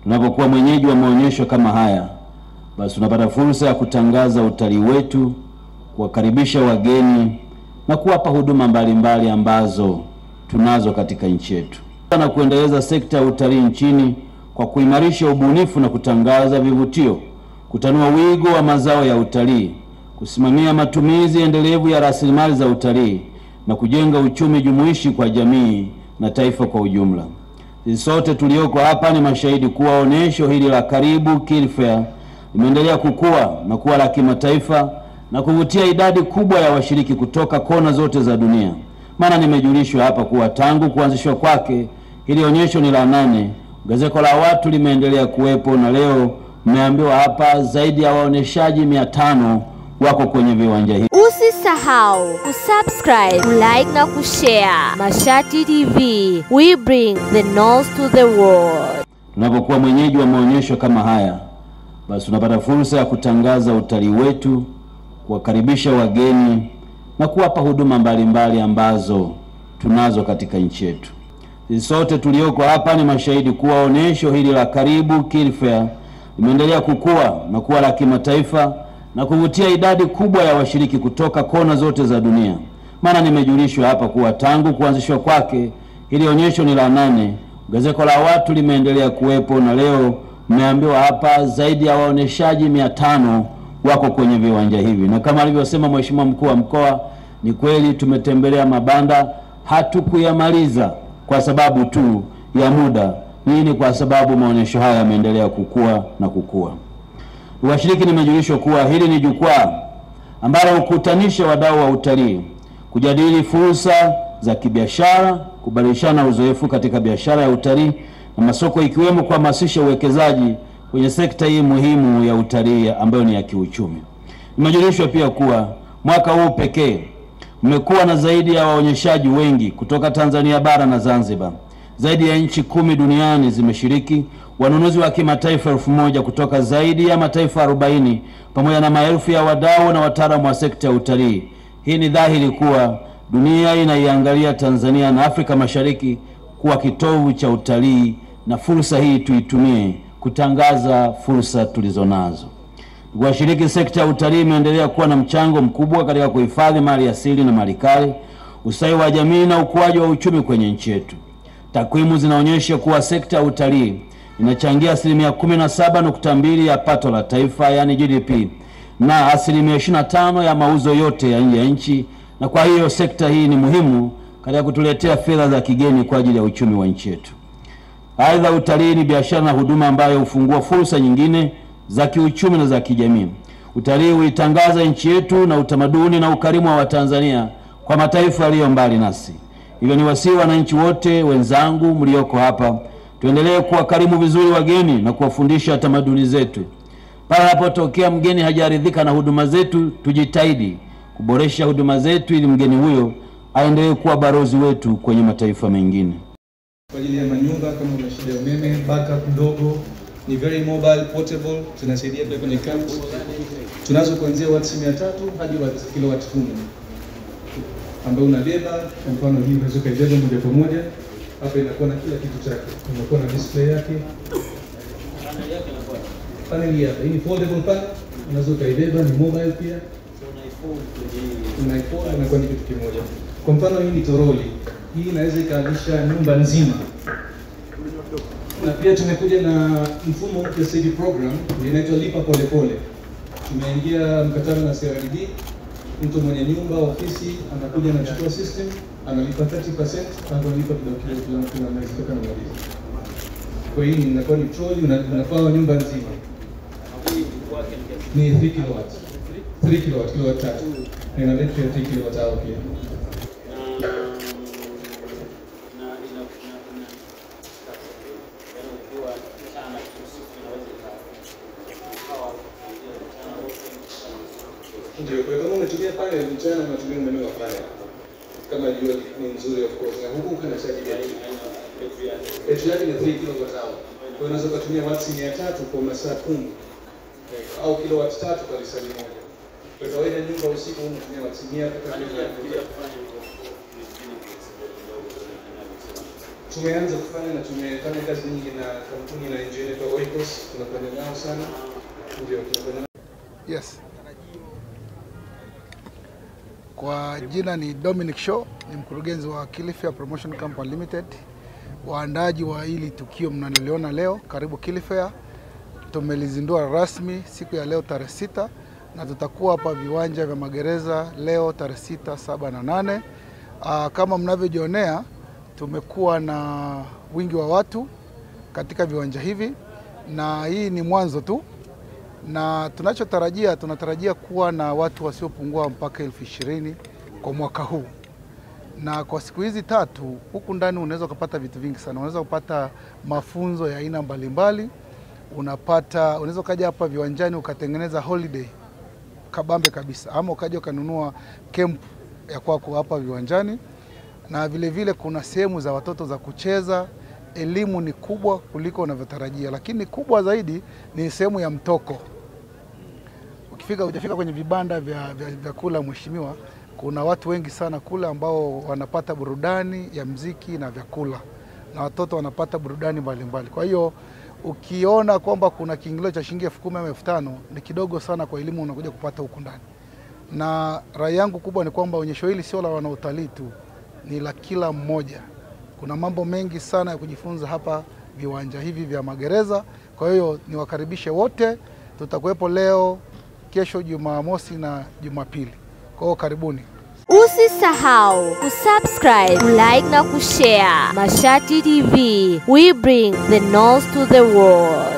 Tunapokuwa mwenyeji wa maonyesho kama haya, basi tunapata fursa ya kutangaza utalii wetu, kuwakaribisha wageni na kuwapa huduma mbalimbali ambazo tunazo katika nchi yetu, na kuendeleza sekta ya utalii nchini kwa kuimarisha ubunifu na kutangaza vivutio, kutanua wigo wa mazao ya utalii, kusimamia matumizi endelevu ya rasilimali za utalii na kujenga uchumi jumuishi kwa jamii na taifa kwa ujumla. Sisi sote tulioko hapa ni mashahidi kuwa onyesho hili la Karibu Kili Fair limeendelea kukua na kuwa la kimataifa na kuvutia idadi kubwa ya washiriki kutoka kona zote za dunia. Maana nimejulishwa hapa kuwa tangu kuanzishwa kwake hili onyesho ni la 8, ongezeko la watu limeendelea kuwepo, na leo mmeambiwa hapa zaidi ya waoneshaji 500 wako kwenye viwanja hivi. Usisahau kusubscribe, kulike na kushare. Mashati TV, we bring the knowledge to the world. Tunapokuwa mwenyeji wa maonyesho kama haya, basi tunapata fursa ya kutangaza utalii wetu, kuwakaribisha wageni na kuwapa huduma mbalimbali ambazo tunazo katika nchi yetu. Sisi sote tulioko hapa ni mashahidi kuwa onyesho hili la Karibu Kili Fair limeendelea kukua na kuwa la kimataifa na kuvutia idadi kubwa ya washiriki kutoka kona zote za dunia. Maana nimejulishwa hapa kuwa tangu kuanzishwa kwake hili onyesho ni la 8, ongezeko la watu limeendelea kuwepo, na leo mmeambiwa hapa zaidi ya waoneshaji 500 wako kwenye viwanja hivi. Na kama alivyosema Mheshimiwa Mkuu wa Mkoa, ni kweli tumetembelea mabanda, hatukuyamaliza kwa sababu tu ya muda. Hii ni kwa sababu maonyesho haya yameendelea kukua na kukua. Washiriki nimejulishwa kuwa hili ni jukwaa ambalo hukutanisha wadau wa utalii, kujadili fursa za kibiashara, kubadilishana uzoefu katika biashara ya utalii na masoko, ikiwemo kuhamasisha uwekezaji kwenye sekta hii muhimu ya utalii ambayo ni ya kiuchumi. Nimejulishwa pia kuwa mwaka huu pekee mmekuwa na zaidi ya waonyeshaji wengi kutoka Tanzania bara na Zanzibar. Zaidi ya nchi 10 duniani zimeshiriki, wanunuzi wa kimataifa 1000 kutoka zaidi ya mataifa 40, pamoja na maelfu ya wadau na wataalamu wa sekta ya utalii. Hii ni dhahiri kuwa dunia inaiangalia Tanzania na Afrika Mashariki kuwa kitovu cha utalii, na fursa hii tuitumie kutangaza fursa tulizonazo. Washiriki, sekta ya utalii imeendelea kuwa na mchango mkubwa katika kuhifadhi mali asili na malikale, ustawi wa jamii na ukuaji wa uchumi kwenye nchi yetu. Takwimu zinaonyesha kuwa sekta ya utalii inachangia 17.2% ya pato la taifa, yani GDP, na 25% ya mauzo yote ya nje ya nchi, na kwa hiyo sekta hii ni muhimu katika kutuletea fedha za kigeni kwa ajili ya uchumi wa nchi yetu. Aidha, utalii ni biashara na huduma ambayo hufungua fursa nyingine za kiuchumi na za kijamii. Utalii huitangaza nchi yetu na utamaduni na ukarimu wa Watanzania kwa mataifa yaliyo mbali nasi. Hivyo ni wasihi wananchi wote wenzangu mlioko hapa, tuendelee kuwakarimu vizuri wageni na kuwafundisha tamaduni zetu. Pale anapotokea mgeni hajaridhika na huduma zetu, tujitahidi kuboresha huduma zetu ili mgeni huyo aendelee kuwa balozi wetu kwenye mataifa mengine. Kwa ajili ya manyumba, kama una shida ya umeme, backup ndogo, ni very mobile, portable, tunasaidia pia kwenye camps. Tunazo kuanzia watts 300 hadi kilowatts 10 ambayo unabeba. Kwa mfano hii unaweza kuibeba moja kwa moja. Hapa inakuwa na kila kitu chake. Inakuwa na display yake. Panel hapa, hii ni foldable panel, unaweza kuibeba, ni mobile pia. Unaifold inakuwa ni kitu kimoja. Kwa mfano hii ni toroli. Hii inaweza ikalisha nyumba nzima. Na pia tumekuja na mfumo mpya CD program inaitwa Lipa Pole Pole. Tumeingia mkataba na CRDB. Mtu mwenye nyumba, ofisi, anakuja na chukua system, analipa 30%, analipa kila mwezi mpaka anamaliza. Kwa hiyo inakuwa ni trolley, unafaa nyumba nzima. Ni 3 kilowatts. 3 kilowatts, kilowatt 3. Na inaleta 3 kilowatts pia. Ndio, kwa kama umetumia pale mchana unatumia umeme wa pale. Kama jua ni nzuri of course. Na huku kana chaji gani? Betri yake ni 3 kWh. Kwa hiyo unaweza kutumia watts 300 kwa masaa 10 au kilowatts 3 kwa saa moja. Kwa kawaida nyumba usiku unatumia watts 100 mpaka 100. Tumeanza kufanya na tumefanya kazi nyingi na kampuni na engineer kwa Ecos, tunakwenda nao sana. Ndio tunakwenda. Yes. Kwa jina ni Dominic Shaw, ni mkurugenzi wa Kilifare Promotion Company Limited. Waandaji wa hili tukio mnaliona leo, karibu Kilifare. Tumelizindua rasmi siku ya leo tarehe 6 na tutakuwa hapa viwanja vya magereza leo tarehe 6, 7 na 8. Kama mnavyojionea, tumekuwa na wingi wa watu katika viwanja hivi na hii ni mwanzo tu. Na tunatarajia kuwa na watu wasiopungua mpaka 20,000 kwa mwaka huu. Na kwa siku hizi 3 huku ndani unaweza kupata vitu vingi sana. Unaweza kupata mafunzo ya aina mbalimbali. Unaweza kaja hapa viwanjani ukatengeneza holiday kabambe kabisa, ama ukaja ukanunua camp ya kwako hapa viwanjani. Na vile vile kuna sehemu za watoto za kucheza. Elimu ni kubwa kuliko unavyotarajia, lakini kubwa zaidi ni sehemu ya mtoko. Ujafika kwenye vibanda vya kula mheshimiwa, kuna watu wengi sana kula ambao wanapata burudani ya mziki na vyakula, na watoto wanapata burudani mbalimbali. Kwa hiyo ukiona kwamba kuna kiingilio cha shilingi 10,000 au 5,000 ni kidogo sana kwa elimu unakuja kupata huku ndani. Na rai yangu kubwa ni kwamba onyesho hili sio la wanautalii tu, ni la kila mmoja. Kuna mambo mengi sana ya kujifunza hapa viwanja hivi vya magereza. Kwa hiyo niwakaribishe wote. Tutakuwepo leo, kesho Jumamosi na Jumapili. Kwa hiyo karibuni. Usisahau kusubscribe, like na kushare. Mashati TV, we bring the nose to the world.